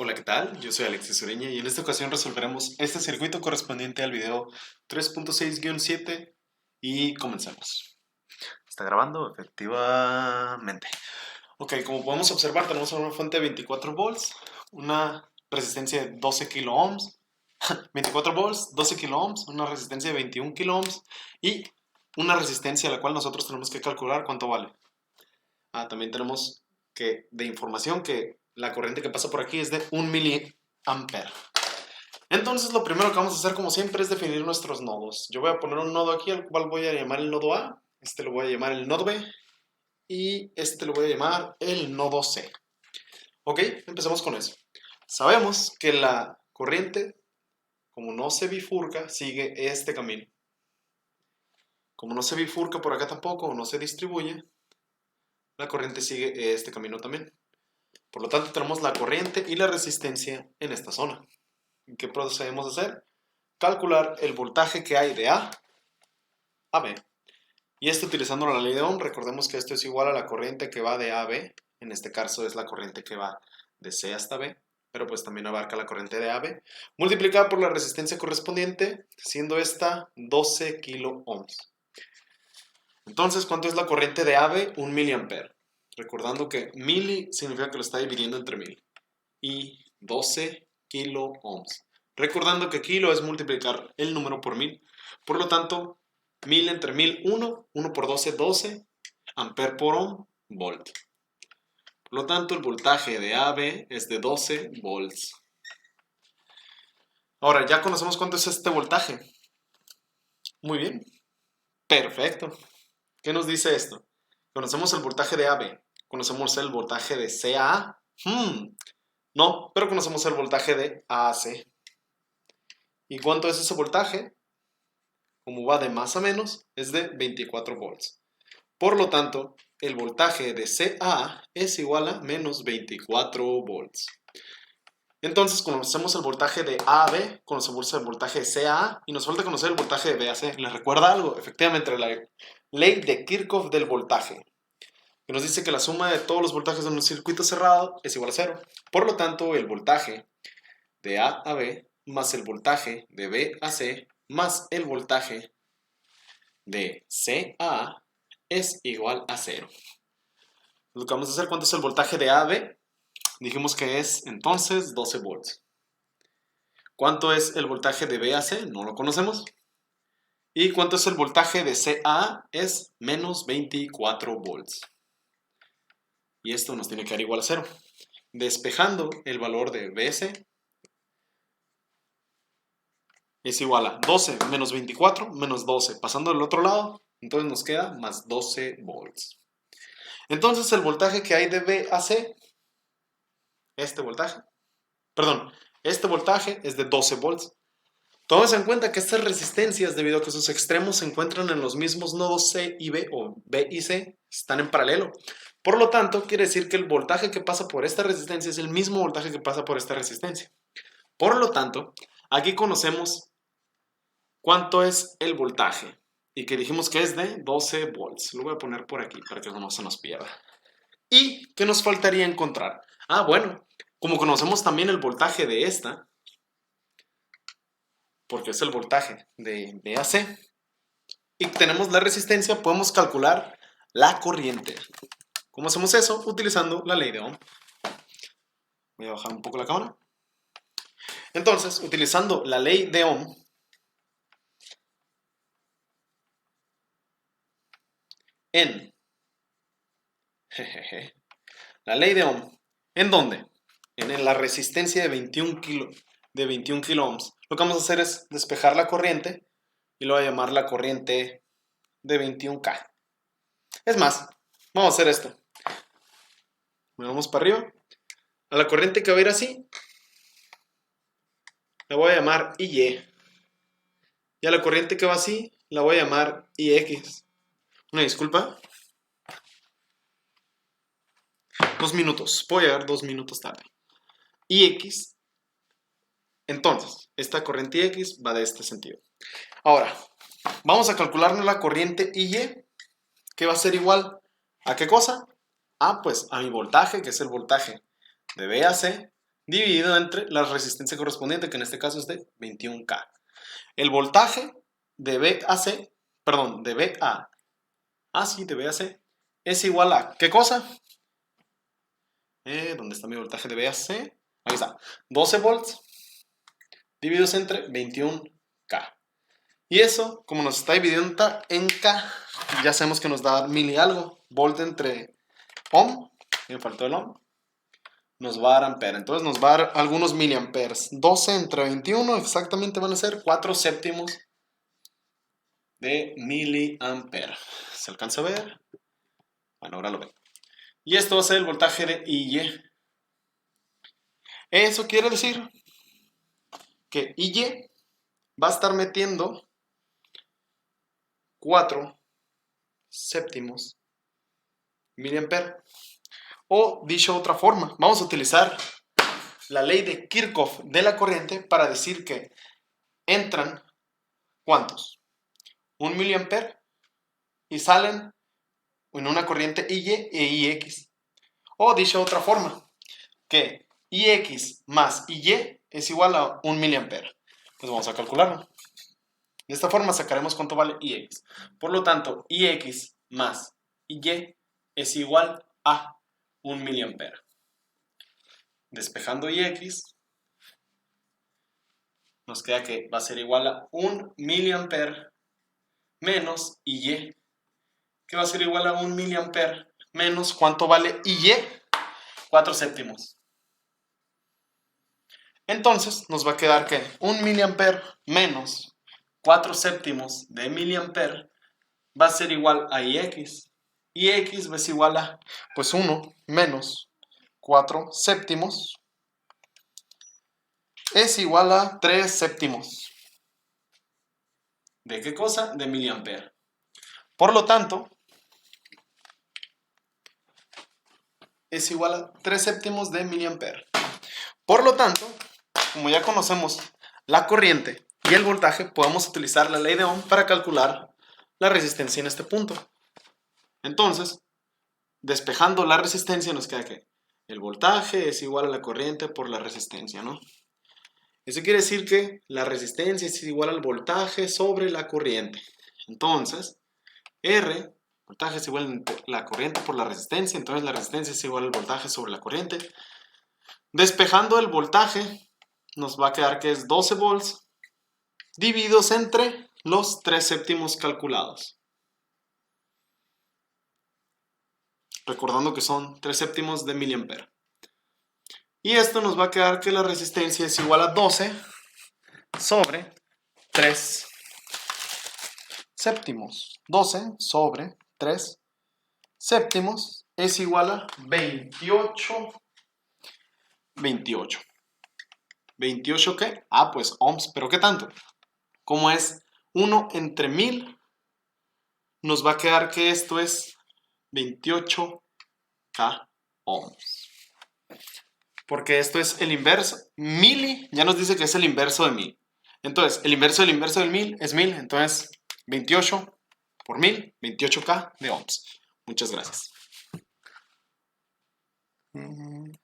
Hola, ¿qué tal? Yo soy Alexis Ureña y en esta ocasión resolveremos este circuito correspondiente al video 3.6-7 y comenzamos. ¿Está grabando? Efectivamente. Ok, como podemos observar tenemos una fuente de 24 volts, una resistencia de 12 kilo ohms, 24 volts, 12 kilo ohms, una resistencia de 21 kilo ohms y una resistencia a la cual nosotros tenemos que calcular cuánto vale. También tenemos que de información que la corriente que pasa por aquí es de 1 miliampere. Entonces lo primero que vamos a hacer como siempre es definir nuestros nodos. Yo voy a poner un nodo aquí al cual voy a llamar el nodo A, este lo voy a llamar el nodo B y este lo voy a llamar el nodo C. Ok, empecemos con eso. Sabemos que la corriente, como no se bifurca, sigue este camino. Como no se bifurca por acá tampoco o no se distribuye, la corriente sigue este camino también. Por lo tanto, tenemos la corriente y la resistencia en esta zona. ¿Qué procedemos a hacer? Calcular el voltaje que hay de A a B. Y esto utilizando la ley de Ohm, recordemos que esto es igual a la corriente que va de A a B. En este caso es la corriente que va de C hasta B, pero pues también abarca la corriente de A a B, multiplicada por la resistencia correspondiente, siendo esta 12 kilo ohms. Entonces, ¿cuánto es la corriente de AB? 1 miliampere. Recordando que mili significa que lo está dividiendo entre 1000. Y 12 kilo ohms. Recordando que kilo es multiplicar el número por 1000. Por lo tanto, 1000 entre 1000, 1. 1 por 12, 12. Ampere por ohm, volt. Por lo tanto, el voltaje de AB es de 12 volts. Ahora, ya conocemos cuánto es este voltaje. Muy bien. Perfecto. ¿Qué nos dice esto? Conocemos el voltaje de AB. Conocemos el voltaje de CA. No, pero conocemos el voltaje de AC. ¿Y cuánto es ese voltaje? Como va de más a menos, es de 24 volts. Por lo tanto, el voltaje de CA es igual a menos 24 volts. Entonces conocemos el voltaje de A a B, conocemos el voltaje de CA y nos falta conocer el voltaje de B a C. ¿Les recuerda algo? Efectivamente, la ley de Kirchhoff del voltaje, que nos dice que la suma de todos los voltajes en un circuito cerrado es igual a 0. Por lo tanto, el voltaje de A a B más el voltaje de B a C más el voltaje de C a A es igual a 0. Lo que vamos a hacer, ¿cuánto es el voltaje de A a B? Dijimos que es entonces 12 volts. ¿Cuánto es el voltaje de B a C? No lo conocemos. ¿Y cuánto es el voltaje de C a A? Es menos 24 volts. Y esto nos tiene que dar igual a 0. Despejando el valor de BC es igual a 12 menos 24 menos 12. Pasando al otro lado, entonces nos queda más 12 volts. Entonces el voltaje que hay de B a C, este voltaje es de 12 volts. Tomemos en cuenta que estas resistencias, debido a que sus extremos se encuentran en los mismos nodos C y B, o B y C, están en paralelo. Por lo tanto, quiere decir que el voltaje que pasa por esta resistencia es el mismo voltaje que pasa por esta resistencia. Por lo tanto, aquí conocemos cuánto es el voltaje y que dijimos que es de 12 volts. Lo voy a poner por aquí para que no se nos pierda. ¿Y qué nos faltaría encontrar? Bueno, como conocemos también el voltaje de esta, porque es el voltaje de AC, y tenemos la resistencia, podemos calcular la corriente. ¿Cómo hacemos eso? Utilizando la ley de Ohm. Voy a bajar un poco la cámara. Entonces, utilizando la ley de Ohm, la ley de Ohm, ¿en dónde? En la resistencia de 21 kilo ohms. Lo que vamos a hacer es despejar la corriente y lo voy a llamar la corriente de 21K. Es más, vamos a hacer esto. Vamos para arriba. A la corriente que va a ir así, la voy a llamar IY. Y a la corriente que va así, la voy a llamar IX. Una disculpa. 2 minutos. Puedo llegar 2 minutos tarde. IX. Entonces, esta corriente X va de este sentido. Ahora, vamos a calcularnos la corriente IY, que va a ser igual ¿a qué cosa? Pues a mi voltaje, que es el voltaje de B a C, dividido entre la resistencia correspondiente, que en este caso es de 21K. El voltaje de B a C, perdón, de B a C, es igual a, ¿qué cosa? ¿Dónde está mi voltaje de B a C? Ahí está, 12 volts divididos entre 21K. Y eso, como nos está dividiendo en K, ya sabemos que nos da mili algo. Volt entre ohm, me faltó el ohm, nos va a dar ampere. Entonces nos va a dar algunos miliamperes. 12 entre 21 exactamente van a ser 4 séptimos de miliampere. ¿Se alcanza a ver? Bueno, ahora lo ven. Y esto va a ser el voltaje de IY. Eso quiere decir que IY va a estar metiendo 4 séptimos miliampere. O dicho de otra forma, vamos a utilizar la ley de Kirchhoff de la corriente para decir que entran, ¿cuántos? 1 miliampere y salen en una corriente IY e IX. O dicho de otra forma, que IX más IY es igual a 1 miliampere. Pues vamos a calcularlo. De esta forma sacaremos cuánto vale IX. Por lo tanto, IX más IY es igual a 1 miliampere. Despejando IX, nos queda que va a ser igual a 1 miliampere menos IY, que va a ser igual a 1 miliampere menos, ¿cuánto vale IY? 4 séptimos. Entonces nos va a quedar que 1 miliampere menos 4 séptimos de miliampere va a ser igual a IX. IX va a ser igual a, pues 1 menos 4 séptimos es igual a 3 séptimos. ¿De qué cosa? De miliampere. Por lo tanto, es igual a 3 séptimos de miliampere. Por lo tanto, como ya conocemos la corriente y el voltaje, podemos utilizar la ley de Ohm para calcular la resistencia en este punto. Entonces, despejando la resistencia, nos queda que el voltaje es igual a la corriente por la resistencia, ¿no? Eso quiere decir que la resistencia es igual al voltaje sobre la corriente. Entonces, R, voltaje es igual a la corriente por la resistencia, entonces la resistencia es igual al voltaje sobre la corriente. Despejando el voltaje, nos va a quedar que es 12 volts divididos entre los 3 séptimos calculados. Recordando que son 3 séptimos de miliampere. Y esto nos va a quedar que la resistencia es igual a 12 sobre 3 séptimos. 12 sobre 3 séptimos es igual a 28. ¿28 qué? Ah, pues ohms. ¿Pero qué tanto? Como es 1 entre 1000, nos va a quedar que esto es 28K ohms. Porque esto es el inverso. Mili ya nos dice que es el inverso de 1000. Entonces, el inverso del inverso del 1000 es 1000. Entonces, 28 por 1000, 28K de ohms. Muchas gracias.